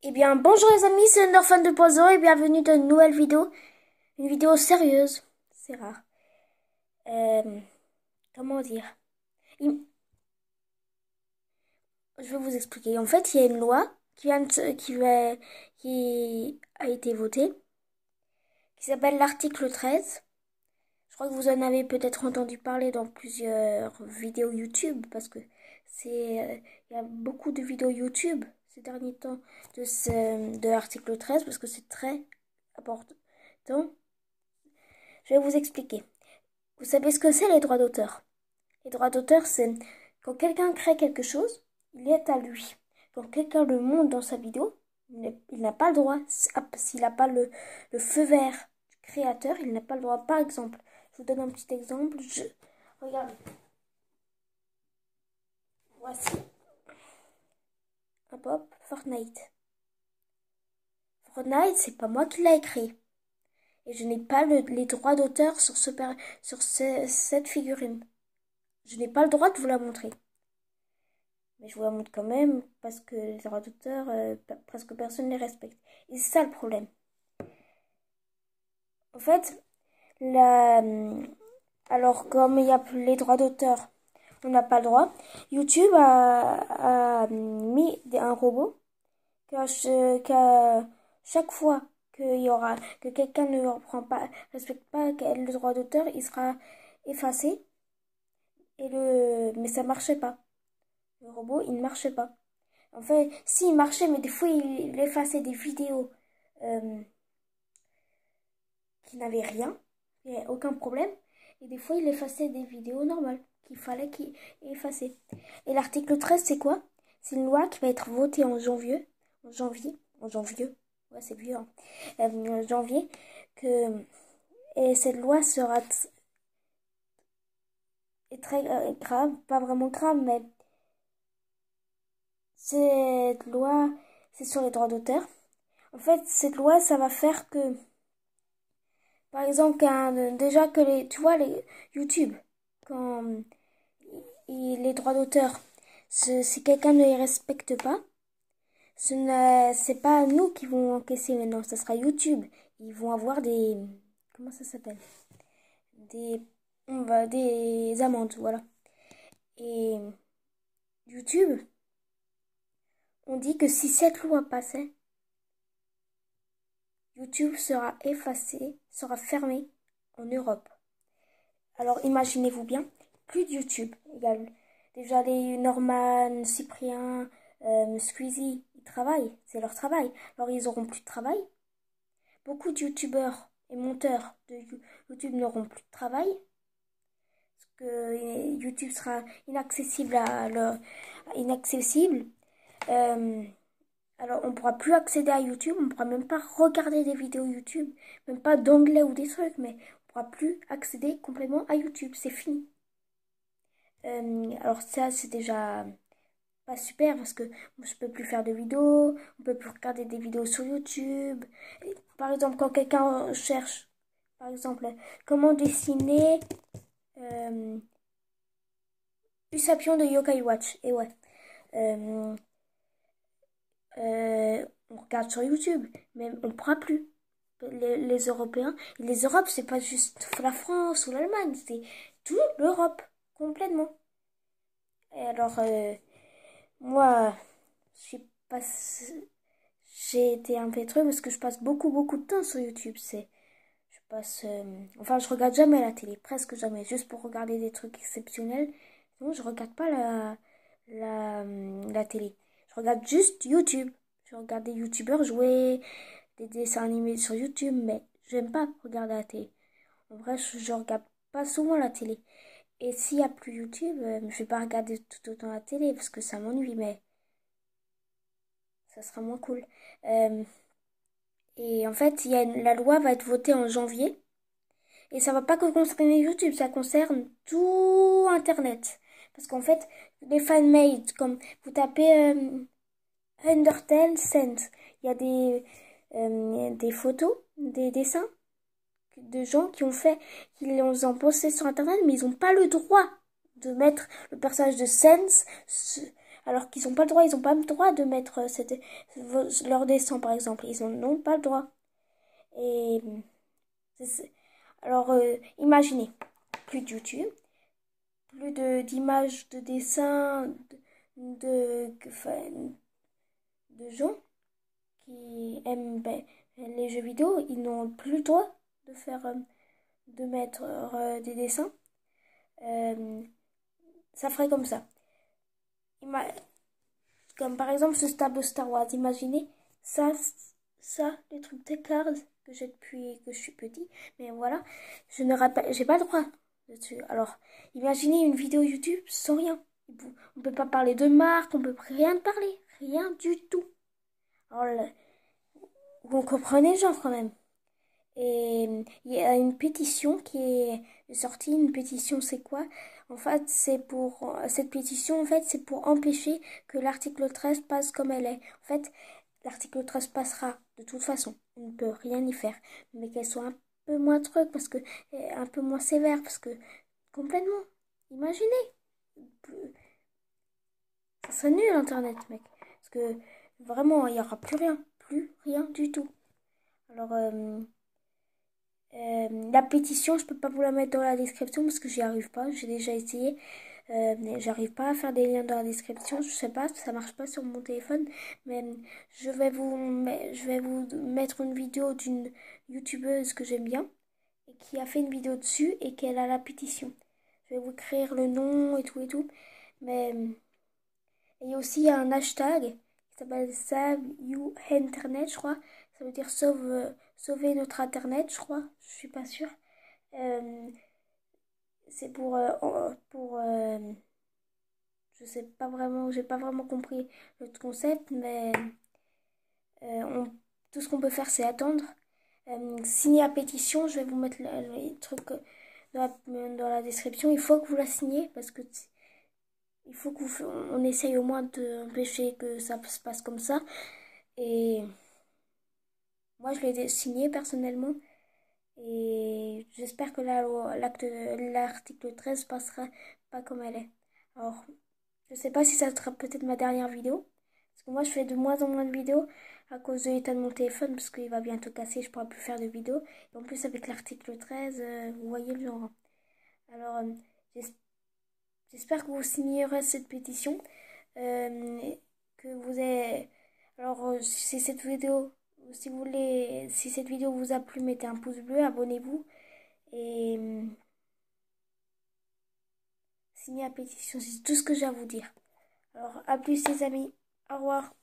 Eh bien, bonjour les amis, c'est Underfan 2.0 et bienvenue dans une nouvelle vidéo. Une vidéo sérieuse. C'est rare. Euh, comment dire Il- Je vais vous expliquer. En fait, il y a une loi qui a été votée, qui s'appelle l'article 13. Je crois que vous en avez peut-être entendu parler dans plusieurs vidéos YouTube, parce que il y a beaucoup de vidéos YouTube ces derniers temps de l'article 13, parce que c'est très important. Je vais vous expliquer. Vous savez ce que c'est les droits d'auteur? Les droits d'auteur, c'est quand quelqu'un crée quelque chose, il est à lui. Quand quelqu'un le montre dans sa vidéo, il n'a pas le droit. S'il n'a pas le feu vert du créateur, il n'a pas le droit. Par exemple, je vous donne un petit exemple. Regarde. Voici. Hop, Fortnite. Fortnite, c'est pas moi qui l'ai écrit. Et je n'ai pas les droits d'auteur sur cette figurine. Je n'ai pas le droit de vous la montrer. Mais je vous la montre quand même parce que les droits d'auteur, presque personne ne les respecte. Et c'est ça le problème. En fait, alors comme il y a plus les droits d'auteur, on n'a pas le droit. YouTube a mis un robot chaque fois que quelqu'un ne reprend pas, respecte pas le droit d'auteur, il sera effacé. Mais ça marchait pas. Le robot, il ne marchait pas. En fait, si, il marchait, mais des fois, il effaçait des vidéos euh, qui n'avaient rien, il n'y avait aucun problème. Et des fois, il effaçait des vidéos normales qu'il fallait qu'il efface. Et l'article 13, c'est quoi? C'est une loi qui va être votée en janvier. Ouais, c'est vieux, hein. En janvier. Et cette loi sera très grave, pas vraiment grave, mais cette loi, c'est sur les droits d'auteur. En fait, cette loi, ça va faire que, par exemple, déjà que tu vois, les YouTube, quand les droits d'auteur, si quelqu'un ne les respecte pas, c'est pas nous qui vont encaisser maintenant, ça sera YouTube. Ils vont avoir comment ça s'appelle? Des, des amendes, voilà. Et YouTube, on dit que si cette loi passait, YouTube sera effacé, sera fermé en Europe. Alors imaginez-vous bien, plus de YouTube. Déjà les Norman, Cyprien, Squeezie, ils travaillent, c'est leur travail. Alors ils auront plus de travail. Beaucoup de YouTubeurs et monteurs de YouTube n'auront plus de travail. Parce que YouTube sera inaccessible. Alors on ne pourra plus accéder à YouTube, on ne pourra même pas regarder des vidéos YouTube, même pas d'anglais ou des trucs, mais on ne pourra plus accéder complètement à YouTube, c'est fini. Alors ça c'est déjà pas super parce que je peux plus faire de vidéos, on peut plus regarder des vidéos sur YouTube. Et, par exemple quand quelqu'un cherche, par exemple, comment dessiner Usapion de Yokai Watch, et ouais. Euh, on regarde sur YouTube, mais on ne pourra plus. Les Européens, et les Europes, c'est pas juste la France ou l'Allemagne, c'est toute l'Europe, complètement. Et alors, moi, je passe, j'ai été un peu truc parce que je passe beaucoup de temps sur YouTube. Je passe, enfin, je regarde jamais la télé, presque jamais, juste pour regarder des trucs exceptionnels. Sinon, je regarde pas la télé. Je regarde juste YouTube. Je regarde des youtubeurs jouer, des dessins animés sur YouTube, mais j'aime pas regarder la télé. En vrai, je regarde pas souvent la télé. Et s'il y a plus YouTube, je vais pas regarder tout autant la télé parce que ça m'ennuie, mais ça sera moins cool. Et en fait, la loi va être votée en janvier. Et ça va pas que concerner YouTube, ça concerne tout Internet. Parce qu'en fait, les fanmade, comme vous tapez Undertale Sense, il y a des photos, des dessins de gens qui les ont postés sur Internet, mais ils n'ont pas le droit de mettre le personnage de Sense alors qu'ils n'ont pas le droit, ils n'ont pas le droit de mettre leur dessin par exemple, ils n'ont pas le droit. Et alors imaginez, plus de YouTube, plus d'images, de dessins, enfin, de gens qui aiment les jeux vidéo, ils n'ont plus le droit de faire, de mettre des dessins. Ça ferait comme ça. Comme par exemple ce tableau Star Wars, imaginez ça, les trucs des cards que j'ai depuis que je suis petit, mais voilà, j'ai pas le droit dessus. Alors, imaginez une vidéo YouTube sans rien. On peut pas parler de marque, on peut rien parler, rien du tout. Alors, vous comprenez genre quand même. Et il y a une pétition qui est sortie. Une pétition, c'est quoi? En fait, cette pétition, en fait, c'est pour empêcher que l'article 13 passe comme elle est. En fait, l'article 13 passera de toute façon. On ne peut rien y faire. Mais qu'elle soit un peu moins truc, parce que, un peu moins sévère, parce que, complètement. Imaginez. Ça serait nul, Internet, mec. Parce que, vraiment, il n'y aura plus rien du tout. Alors, la pétition, je peux pas vous la mettre dans la description parce que j'y arrive pas. J'ai déjà essayé. J'arrive pas à faire des liens dans la description. Je sais pas, ça marche pas sur mon téléphone. Mais je vais vous mettre une vidéo d'une youtubeuse que j'aime bien et qui a fait une vidéo dessus et qu'elle a la pétition. Je vais vous écrire le nom et tout et tout. Mais et aussi il y a un hashtag qui s'appelle Save You Internet, je crois. Ça veut dire sauver notre Internet, je crois. Je suis pas sûre. C'est je sais pas vraiment, j'ai pas vraiment compris le concept, mais tout ce qu'on peut faire, c'est attendre. Signer la pétition, je vais vous mettre les trucs dans la description. Il faut que vous la signiez parce que il faut qu'on essaye au moins d'empêcher que ça se passe comme ça. Et moi, je l'ai signé personnellement. Et j'espère que l'article 13 passera pas comme elle est. Alors, je sais pas si ça sera peut-être ma dernière vidéo. Parce que moi, je fais de moins en moins de vidéos à cause de l'état de mon téléphone. Parce qu'il va bientôt casser, je pourrai plus faire de vidéos. Et en plus, avec l'article 13, vous voyez le genre. Alors, j'espère que vous signerez cette pétition. Que vous avez... Alors, si cette vidéo... Si vous voulez, si cette vidéo vous a plu, mettez un pouce bleu, abonnez-vous et signez la pétition. C'est tout ce que j'ai à vous dire. Alors, à plus les amis. Au revoir.